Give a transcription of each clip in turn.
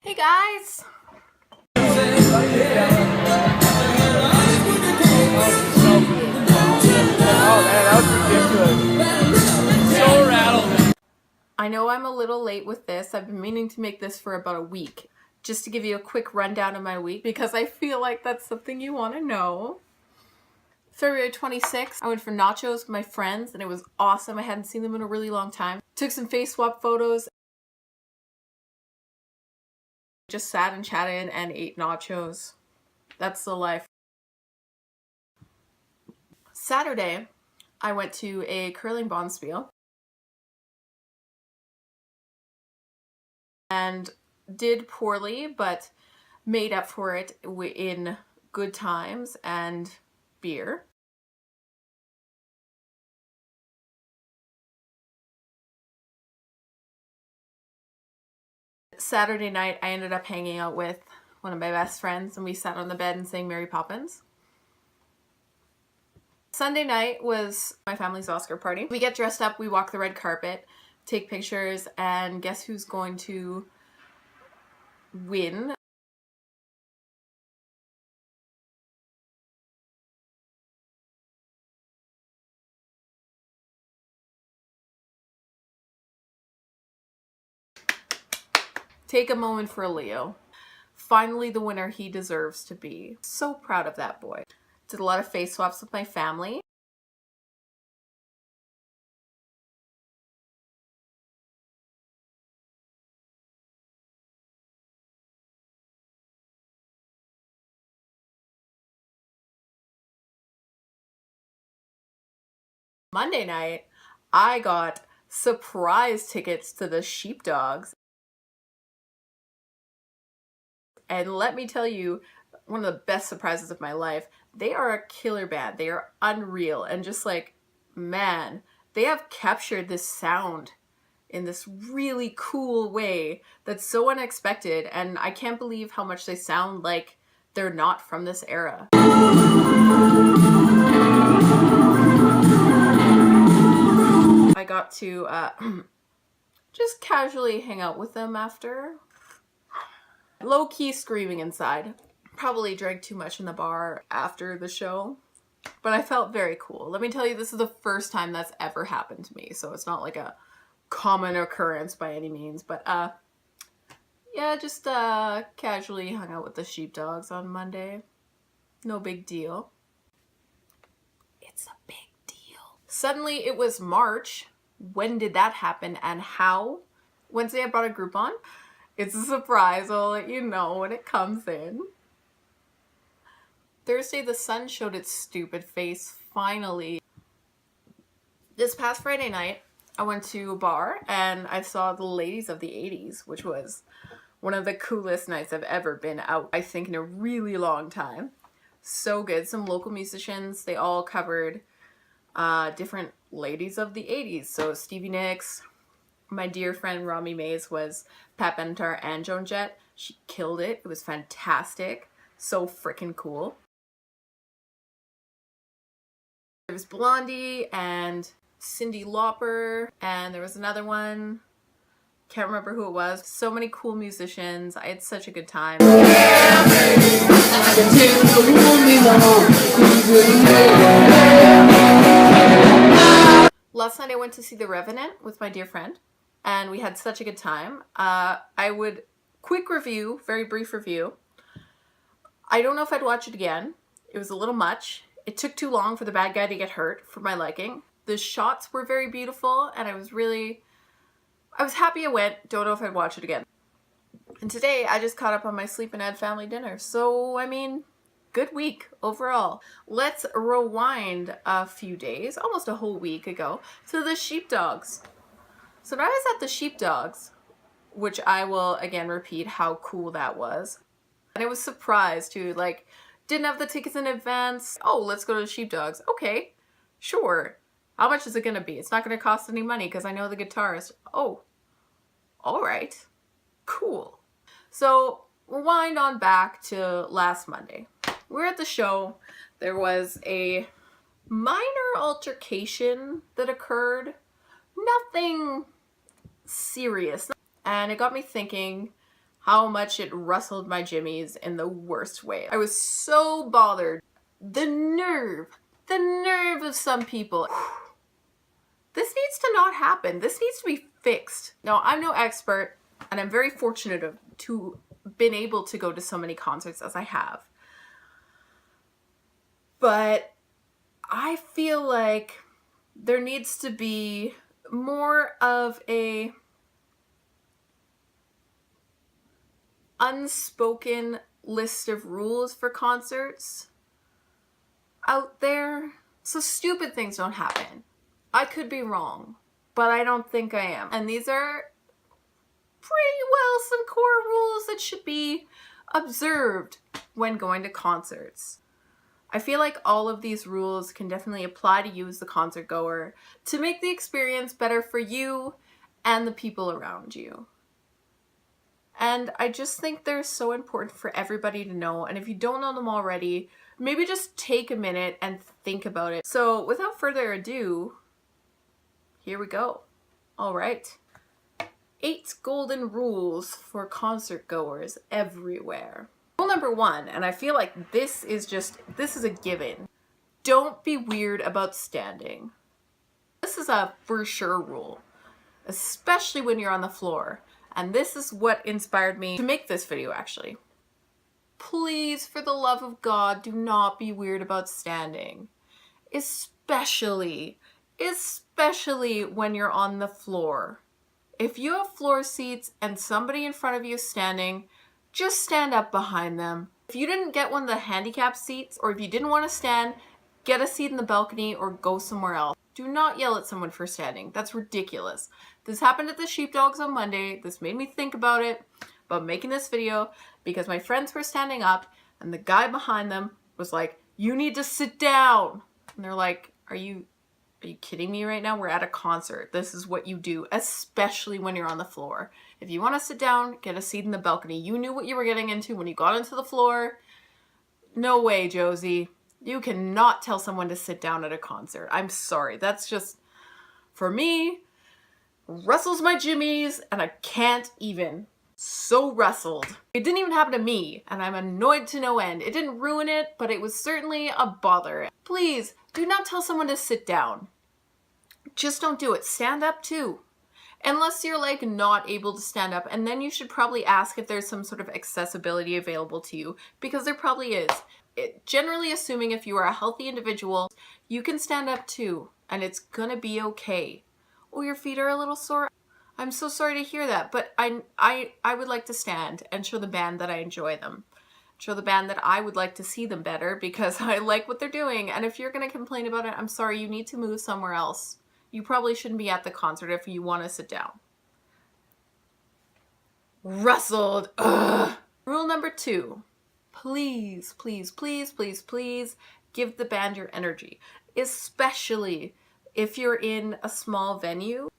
Hey guys! Oh man, that was ridiculous. So rattled. I know I'm a little late with this. I've been meaning to make this for about a week. Just to give you a quick rundown of my week because I feel like that's something you want to know. February 26th, I went for nachos with my friends and it was awesome. I hadn't seen them in a really long time. Took some face swap photos. Just sat and chatted and ate nachos. That's the life. Saturday, I went to a curling bonspiel and did poorly, but made up for it in good times and beer. Saturday night, I ended up hanging out with one of my best friends and we sat on the bed and sang Mary Poppins. Sunday night was my family's Oscar party. We get dressed up, we walk the red carpet, take pictures, and guess who's going to win? Take a moment for Leo. Finally the winner he deserves to be. So proud of that boy. Did a lot of face swaps with my family. Monday night, I got surprise tickets to the Sheepdogs. And let me tell you, one of the best surprises of my life, they are a killer band. They are unreal. And just like, man, they have captured this sound in this really cool way that's so unexpected. And I can't believe how much they sound like they're not from this era. I got to just casually hang out with them after. Low-key screaming inside. Probably drank too much in the bar after the show, but I felt very cool. Let me tell you, this is the first time that's ever happened to me, so it's not like a common occurrence by any means, but yeah, just casually hung out with the Sheepdogs on Monday. No big deal. It's a big deal. Suddenly it was March. When did that happen and how? Wednesday I brought a Groupon. It's a surprise. I'll let you know when it comes in. Thursday, the sun showed its stupid face, finally. This past Friday night, I went to a bar and I saw the Ladies of the 80s, which was one of the coolest nights I've ever been out, I think, in a really long time. So good. Some local musicians, they all covered different ladies of the 80s. So Stevie Nicks, my dear friend Rami Mays was Pat Benatar and Joan Jett. She killed it. It was fantastic. So freaking cool. There was Blondie and Cyndi Lauper, and there was another one. Can't remember who it was. So many cool musicians. I had such a good time. Last night I went to see The Revenant with my dear friend, and we had such a good time. Quick review, very brief review. I don't know if I'd watch it again. It was a little much. It took too long for the bad guy to get hurt for my liking. The shots were very beautiful and I was happy I went. Don't know if I'd watch it again. And today I just caught up on my sleep and had family dinner. So, I mean, good week overall. Let's rewind a few days, almost a whole week ago, to the Sheepdogs. So when I was at the Sheepdogs, which I will again repeat how cool that was. And I was surprised to didn't have the tickets in advance. Oh, let's go to the Sheepdogs. Okay, sure. How much is it gonna be? It's not gonna cost any money because I know the guitarist. Oh, all right, cool. So rewind on back to last Monday. We're at the show. There was a minor altercation that occurred. Nothing serious. And it got me thinking, how much it rustled my jimmies in the worst way. I was so bothered. The nerve of some people. This needs to not happen. This needs to be fixed. Now, I'm no expert, and I'm very fortunate to been able to go to so many concerts as I have. But I feel like there needs to be more of a unspoken list of rules for concerts out there so stupid things don't happen. I could be wrong, but I don't think I am. And these are pretty well some core rules that should be observed when going to concerts. I feel like all of these rules can definitely apply to you as the concert goer to make the experience better for you and the people around you. And I just think they're so important for everybody to know. And if you don't know them already, maybe just take a minute and think about it. So without further ado, here we go. All right. 8 golden rules for concert goers everywhere. Rule number 1, and I feel like this is a given. Don't be weird about standing. This is a for sure rule, especially when you're on the floor. And this is what inspired me to make this video, actually. Please, for the love of God, do not be weird about standing. Especially when you're on the floor. If you have floor seats and somebody in front of you is standing, just stand up behind them. If you didn't get one of the handicap seats, or if you didn't want to stand, get a seat in the balcony or go somewhere else. Do not yell at someone for standing. That's ridiculous. This happened at the Sheepdogs on Monday. This made me think about making this video, because my friends were standing up and the guy behind them was like, "You need to sit down." And they're like, Are you kidding me right now? We're at a concert. This is what you do, especially when you're on the floor. If you want to sit down, get a seat in the balcony. You knew what you were getting into when you got into the floor. No way, Josie. You cannot tell someone to sit down at a concert. I'm sorry. That's just, for me, rustles my jimmies, and I can't even. So rustled. It didn't even happen to me, and I'm annoyed to no end. It didn't ruin it, but it was certainly a bother. Please, do not tell someone to sit down. Just don't do it. Stand up too. Unless you're like not able to stand up, and then you should probably ask if there's some sort of accessibility available to you, because there probably is. Generally assuming if you are a healthy individual, you can stand up too, and it's gonna be okay. Oh, your feet are a little sore? I'm so sorry to hear that, but I would like to stand and show the band that I enjoy them. Show the band that I would like to see them better, because I like what they're doing. And if you're gonna complain about it, I'm sorry, you need to move somewhere else. You probably shouldn't be at the concert if you want to sit down. Rustled. Ugh. Rule number 2. Please, please, please, please, please give the band your energy. Especially if you're in a small venue.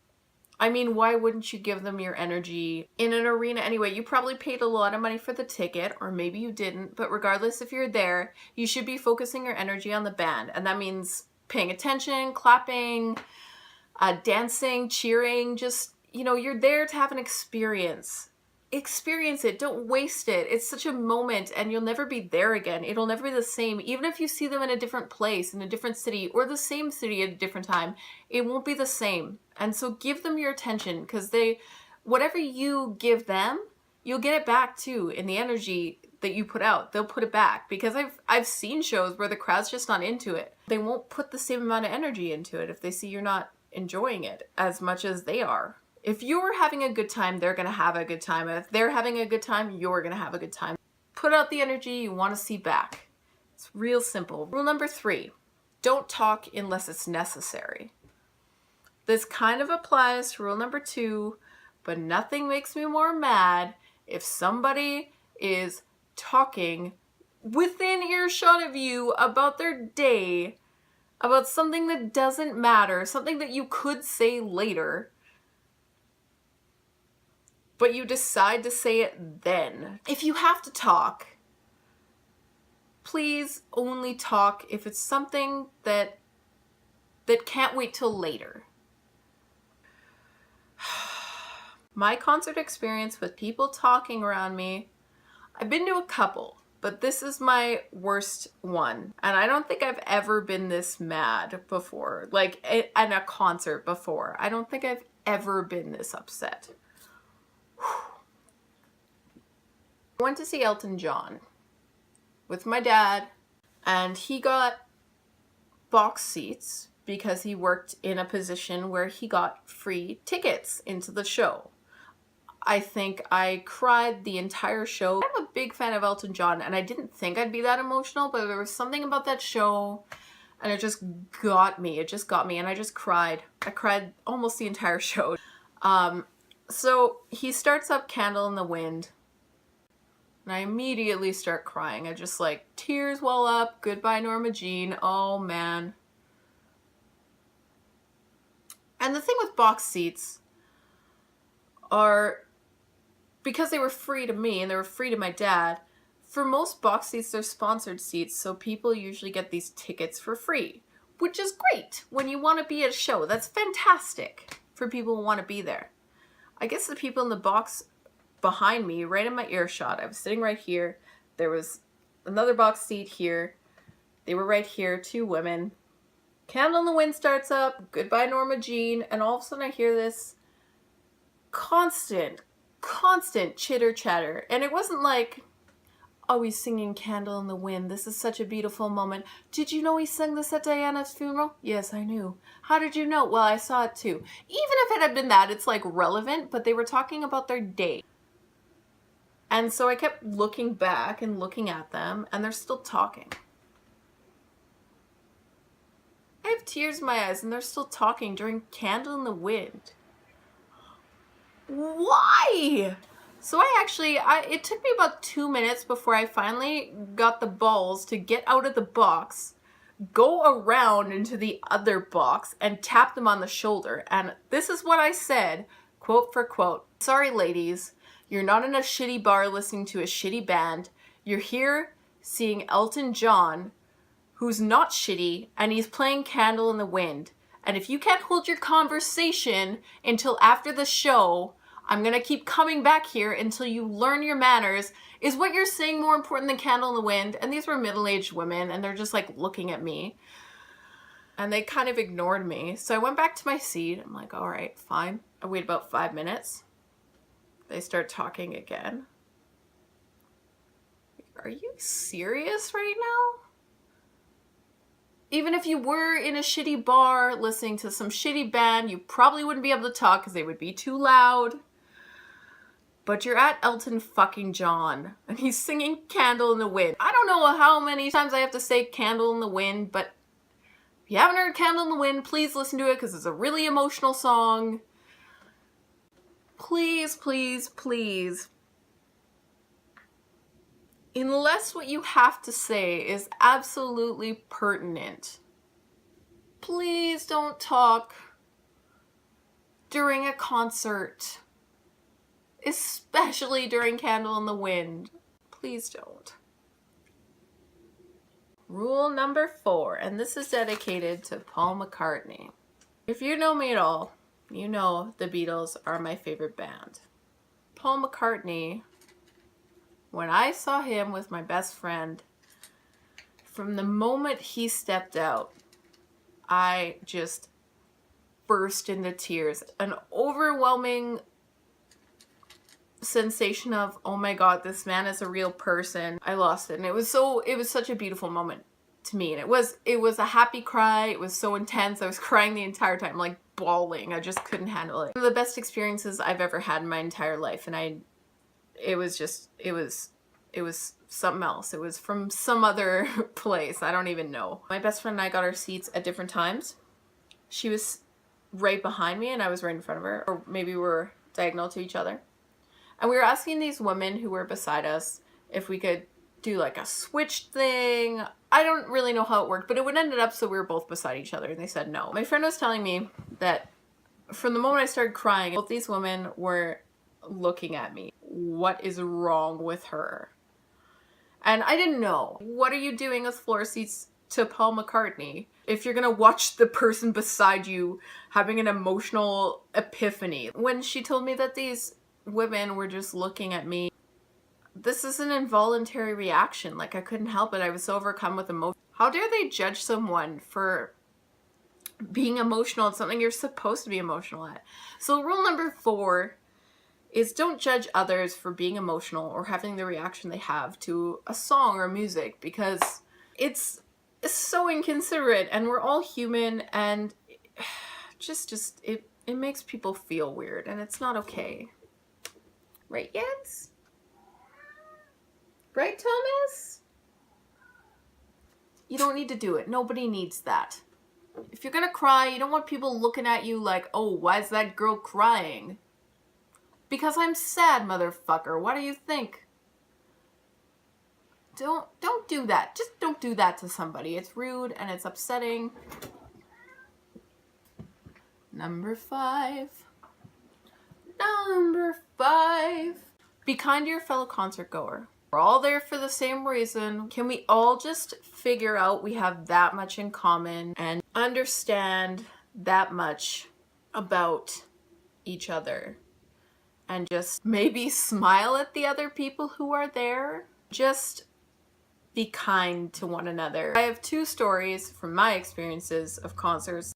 I mean, why wouldn't you give them your energy in an arena anyway? You probably paid a lot of money for the ticket, or maybe you didn't. But regardless, if you're there, you should be focusing your energy on the band. And that means paying attention, clapping, dancing, cheering, just, you're there to have an experience. Experience it. Don't waste it. It's such a moment, and you'll never be there again. It'll never be the same. Even if you see them in a different place, in a different city, or the same city at a different time, it won't be the same. And so give them your attention, because whatever you give them, you'll get it back too in the energy that you put out. They'll put it back, because I've seen shows where the crowd's just not into it. They won't put the same amount of energy into it if they see you're not enjoying it as much as they are. If you're having a good time, they're going to have a good time. And if they're having a good time, you're going to have a good time. Put out the energy you want to see back. It's real simple. Rule number 3, don't talk unless it's necessary. This kind of applies to rule number 2, but nothing makes me more mad if somebody is talking within earshot of you about their day, about something that doesn't matter, something that you could say later, but you decide to say it then. If you have to talk, please only talk if it's something that can't wait till later. My concert experience with people talking around me, I've been to a couple, but this is my worst one. And I don't think I've ever been this mad before, like at a concert before. I don't think I've ever been this upset. I went to see Elton John with my dad, and he got box seats because he worked in a position where he got free tickets into the show. I think I cried the entire show. I'm a big fan of Elton John, and I didn't think I'd be that emotional, but there was something about that show, and it just got me. It just got me, and I just cried. I cried almost the entire show. So he starts up Candle in the Wind, and I immediately start crying. I just like, tears well up, Goodbye Norma Jean, oh man. And the thing with box seats are, because they were free to me and they were free to my dad, for most box seats they're sponsored seats, so people usually get these tickets for free, which is great when you want to be at a show. That's fantastic for people who want to be there. I guess the people in the box behind me, right in my earshot, I was sitting right here, there was another box seat here, they were right here, two women. Candle in the Wind starts up, Goodbye Norma Jean, and all of a sudden I hear this constant chitter chatter. And it wasn't like, oh, he's singing Candle in the Wind, this is such a beautiful moment. Did you know he sang this at Diana's funeral? Yes, I knew. How did you know? Well, I saw it too. Even if it had been that, it's like relevant, but they were talking about their day. And so I kept looking back and looking at them, and they're still talking. I have tears in my eyes, and they're still talking during Candle in the Wind. Why? So it took me about 2 minutes before I finally got the balls to get out of the box, go around into the other box, and tap them on the shoulder. And this is what I said, quote for quote. Sorry, ladies, you're not in a shitty bar listening to a shitty band. You're here seeing Elton John, who's not shitty, and he's playing Candle in the Wind. And if you can't hold your conversation until after the show, I'm gonna keep coming back here until you learn your manners. Is what you're saying more important than Candle in the Wind? And these were middle-aged women, and they're just like looking at me. And they kind of ignored me. So I went back to my seat. I'm like, all right, fine. I wait about 5 minutes. They start talking again. Are you serious right now? Even if you were in a shitty bar listening to some shitty band, you probably wouldn't be able to talk because they would be too loud. But you're at Elton fucking John, and he's singing Candle in the Wind. I don't know how many times I have to say Candle in the Wind, but if you haven't heard Candle in the Wind, please listen to it because it's a really emotional song. Please, please, please. Unless what you have to say is absolutely pertinent, please don't talk during a concert, especially during Candle in the Wind. Please don't. Rule number 4, and this is dedicated to Paul McCartney. If you know me at all, you know the Beatles are my favorite band. Paul McCartney, when I saw him with my best friend, from the moment he stepped out, I just burst into tears. An overwhelming sensation of, oh my God, this man is a real person. I lost it. And it was such a beautiful moment to me. And it was a happy cry. It was so intense. I was crying the entire time, like bawling. I just couldn't handle it. One of the best experiences I've ever had in my entire life. And it was something else. It was from some other place. I don't even know. My best friend and I got our seats at different times. She was right behind me and I was right in front of her. Or maybe we were diagonal to each other. And we were asking these women who were beside us if we could do like a switch thing. I don't really know how it worked, but it would end up so we were both beside each other, and they said no. My friend was telling me that from the moment I started crying, both these women were looking at me. What is wrong with her? And I didn't know. What are you doing with floor seats to Paul McCartney? if you're gonna watch the person beside you having an emotional epiphany. When she told me that these women were just looking at me, this is an involuntary reaction. Like, I couldn't help it. I was so overcome with emotion. How dare they judge someone for being emotional at something you're supposed to be emotional at? So rule number 4 is don't judge others for being emotional or having the reaction they have to a song or music, because it's so inconsiderate, and we're all human, and it makes people feel weird, and it's not okay. Right, Jens? Right, Thomas? You don't need to do it. Nobody needs that. If you're gonna cry, you don't want people looking at you like, oh, why is that girl crying? Because I'm sad, motherfucker. What do you think? Don't do that. Just don't do that to somebody. It's rude and it's upsetting. Number 5. Number 5. Be kind to your fellow concert goer. We're all there for the same reason. Can we all just figure out we have that much in common and understand that much about each other? And just maybe smile at the other people who are there. Just be kind to one another. I have 2 stories from my experiences of concerts.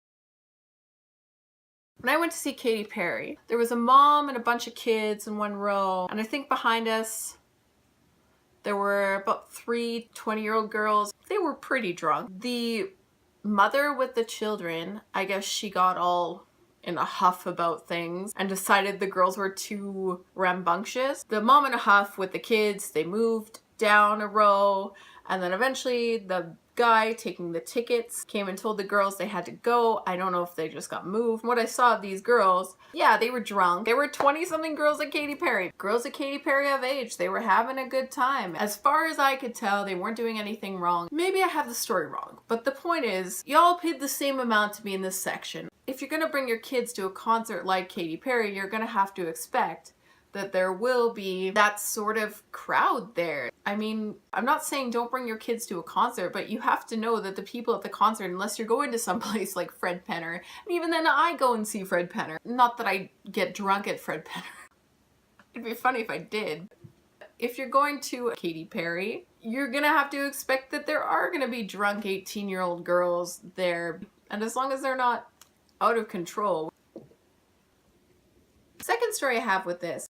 When I went to see Katy Perry, there was a mom and a bunch of kids in one row, and I think behind us there were about 3 20-year-old girls. They were pretty drunk. The mother with the children, I guess she got all in a huff about things and decided the girls were too rambunctious. The mom in a huff with the kids, they moved down a row, and then eventually the guy taking the tickets came and told the girls they had to go. I don't know if they just got moved. What I saw of these girls, yeah, they were drunk. They were 20-something girls at Katy Perry. Girls at Katy Perry of age. They were having a good time. As far as I could tell, they weren't doing anything wrong. Maybe I have the story wrong, but the point is, y'all paid the same amount to be in this section. If you're gonna bring your kids to a concert like Katy Perry, you're gonna have to expect that there will be that sort of crowd there. I mean, I'm not saying don't bring your kids to a concert, but you have to know that the people at the concert, unless you're going to someplace like Fred Penner, and even then I go and see Fred Penner. Not that I get drunk at Fred Penner. It'd be funny if I did. If you're going to Katy Perry, you're gonna have to expect that there are gonna be drunk 18-year-old girls there. And as long as they're not out of control. Second story I have with this.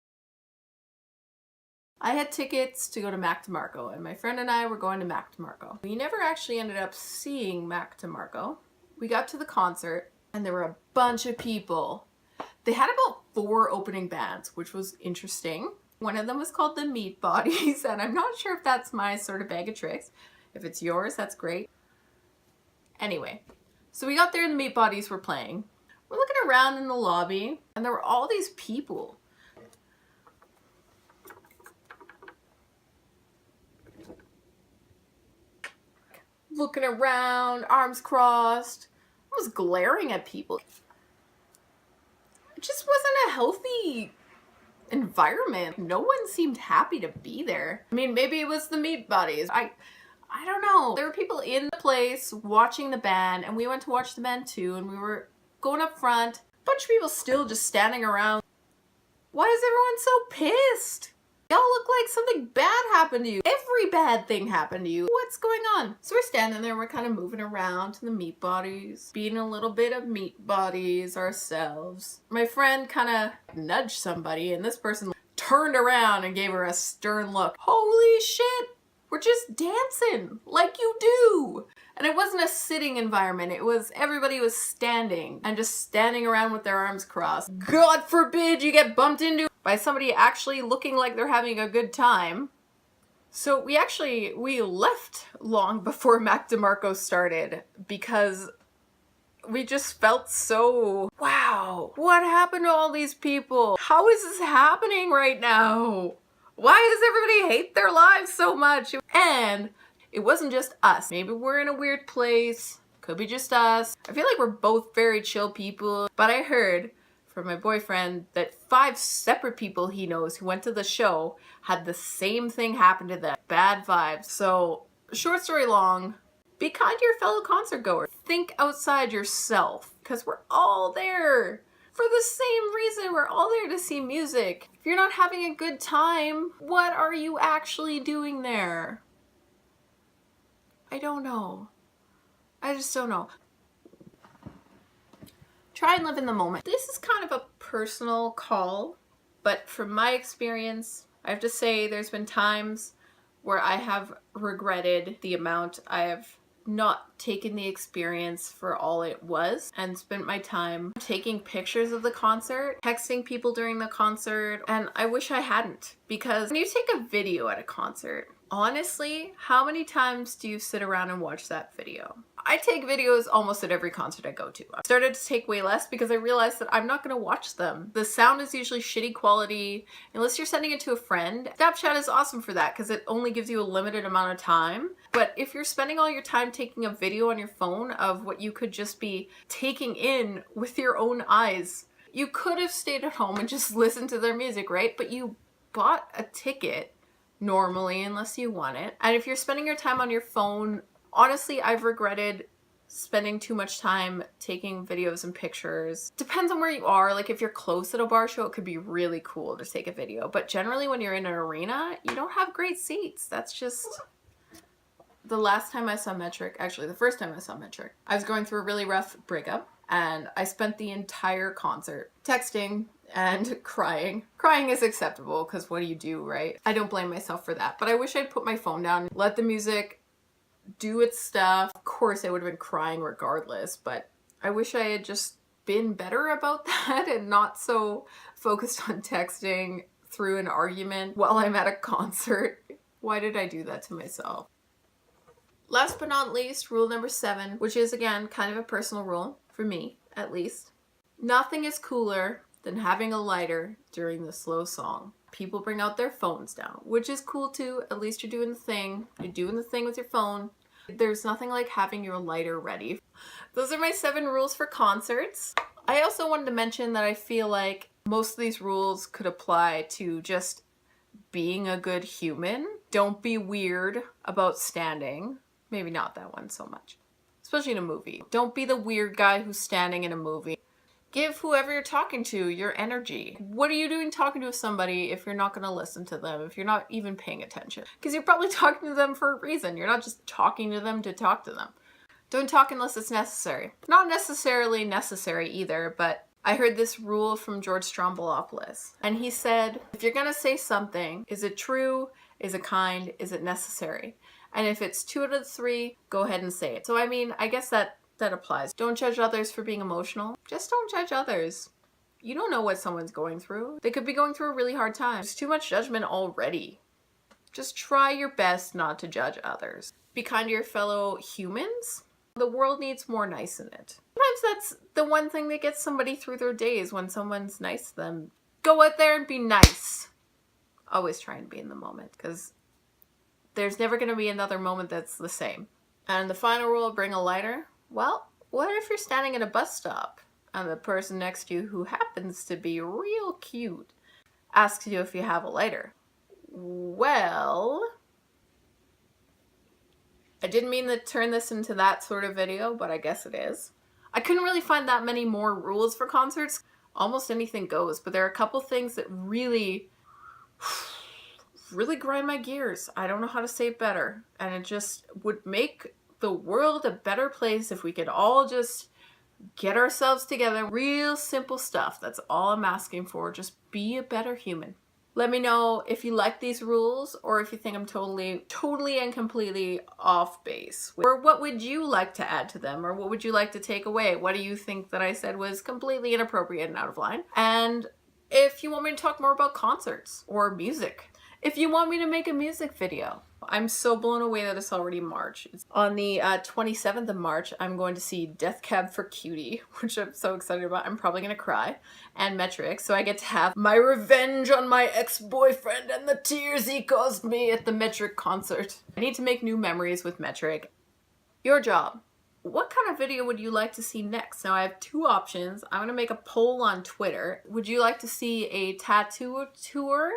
I had tickets to go to Mac DeMarco, and my friend and I were going to Mac DeMarco. We never actually ended up seeing Mac DeMarco. We got to the concert, and there were a bunch of people. They had about 4 opening bands, which was interesting. One of them was called the Meat Bodies, and I'm not sure if that's my sort of bag of tricks. If it's yours, that's great. Anyway, so we got there and the Meat Bodies were playing. We're looking around in the lobby, and there were all these people. Looking around, arms crossed. I was glaring at people. It just wasn't a healthy environment. No one seemed happy to be there. I mean, maybe it was the Meat Bodies. I don't know. There were people in the place watching the band, and we went to watch the band too, and we were going up front. A bunch of people still just standing around. Why is everyone so pissed? Y'all look like something bad happened to you. Every bad thing happened to you. What's going on? So we're standing there, we're kind of moving around to the Meat Bodies, being a little bit of Meat Bodies ourselves. My friend kind of nudged somebody, and this person turned around and gave her a stern look. Holy shit! We're just dancing like you do. And it wasn't a sitting environment. It was everybody was standing and just standing around with their arms crossed. God forbid you get bumped into by somebody actually looking like they're having a good time. So we left long before Mac DeMarco started because we just felt so, wow, what happened to all these people? How is this happening right now? Why does everybody hate their lives so much? And it wasn't just us. Maybe we're in a weird place. Could be just us. I feel like we're both very chill people. But I heard from my boyfriend that 5 separate people he knows who went to the show had the same thing happen to them. Bad vibes. So, short story long, Be kind to your fellow concert goers. Think outside yourself, because we're all there for the same reason. We're all there to see music. If you're not having a good time, what are you actually doing there? I don't know. I just don't know. Try and live in the moment. This is kind of a personal call, but from my experience, I have to say there's been times where I have regretted the amount I have not taken the experience for all it was and spent my time taking pictures of the concert, texting people during the concert, and I wish I hadn't, because when you take a video at a concert, honestly, how many times do you sit around and watch that video? I take videos almost at every concert I go to. I started to take way less because I realized that I'm not going to watch them. The sound is usually shitty quality unless you're sending it to a friend. Snapchat is awesome for that because it only gives you a limited amount of time. But if you're spending all your time taking a video on your phone of what you could just be taking in with your own eyes, you could have stayed at home and just listened to their music, right? But you bought a ticket normally, unless you want it. And if you're spending your time on your phone, honestly, I've regretted spending too much time taking videos and pictures. Depends on where you are. Like if you're close at a bar show, it could be really cool to take a video. But generally when you're in an arena, you don't have great seats. That's just... The last time I saw Metric, actually the first time I saw Metric, I was going through a really rough breakup and I spent the entire concert texting and crying. Crying is acceptable because what do you do, right? I don't blame myself for that, but I wish I'd put my phone down, let the music do its stuff. Of course I would have been crying regardless, but I wish I had just been better about that and not so focused on texting through an argument while I'm at a concert. Why did I do that to myself? Last but not least, rule number 7, which is again kind of a personal rule for me, at least. Nothing is cooler than having a lighter during the slow song. People bring out their phones now, which is cool too. At least you're doing the thing. You're doing the thing with your phone. There's nothing like having your lighter ready. Those are my 7 rules for concerts. I also wanted to mention that I feel like most of these rules could apply to just being a good human. Don't be weird about standing. Maybe not that one so much, especially in a movie. Don't be the weird guy who's standing in a movie. Give whoever you're talking to your energy. What are you doing talking to somebody if you're not going to listen to them, if you're not even paying attention? Because you're probably talking to them for a reason. You're not just talking to them to talk to them. Don't talk unless it's necessary. Not necessarily necessary either, but I heard this rule from George Stroumboulopoulos. And he said, if you're going to say something, is it true? Is it kind? Is it necessary? And if it's 2 out of 3, go ahead and say it. So I mean, I guess that applies. Don't judge others for being emotional. Just don't judge others. You don't know what someone's going through. They could be going through a really hard time. There's too much judgment already. Just try your best not to judge others. Be kind to your fellow humans. The world needs more nice in it. Sometimes that's the one thing that gets somebody through their days, when someone's nice to them. Go out there and be nice. Always try and be in the moment, because there's never going to be another moment that's the same. And the final rule, bring a lighter. Well, what if you're standing at a bus stop and the person next to you, who happens to be real cute, asks you if you have a lighter? Well, I didn't mean to turn this into that sort of video, but I guess it is. I couldn't really find that many more rules for concerts. Almost anything goes, but there are a couple things that really grind my gears. I don't know how to say it better. And it just would make the world a better place if we could all just get ourselves together. Real simple stuff. That's all I'm asking for. Just be a better human. Let me know if you like these rules or if you think I'm totally and completely off base. Or what would you like to add to them? Or what would you like to take away? What do you think that I said was completely inappropriate and out of line? And if you want me to talk more about concerts or music. If you want me to make a music video. I'm so blown away that it's already March. On the 27th of March, I'm going to see Death Cab for Cutie, which I'm so excited about. I'm probably going to cry. And Metric, so I get to have my revenge on my ex-boyfriend and the tears he caused me at the Metric concert. I need to make new memories with Metric. Your job. What kind of video would you like to see next? Now I have 2 options. I'm going to make a poll on Twitter. Would you like to see a tattoo tour?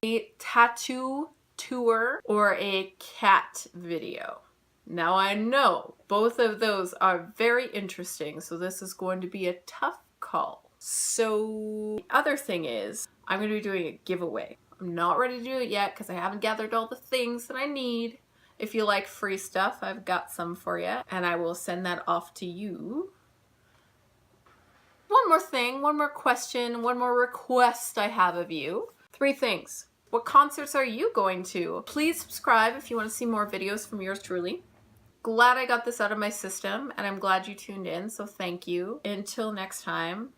A tattoo tour or a cat video? Now I know both of those are very interesting, so this is going to be a tough call. So the other thing is, I'm going to be doing a giveaway. I'm not ready to do it yet because I haven't gathered all the things that I need. If you like free stuff, I've got some for you, and I will send that off to you. One more thing, one more question, one more request I have of you. 3 things. What concerts are you going to? Please subscribe if you want to see more videos from yours truly. Glad I got this out of my system, and I'm glad you tuned in, so thank you. Until next time.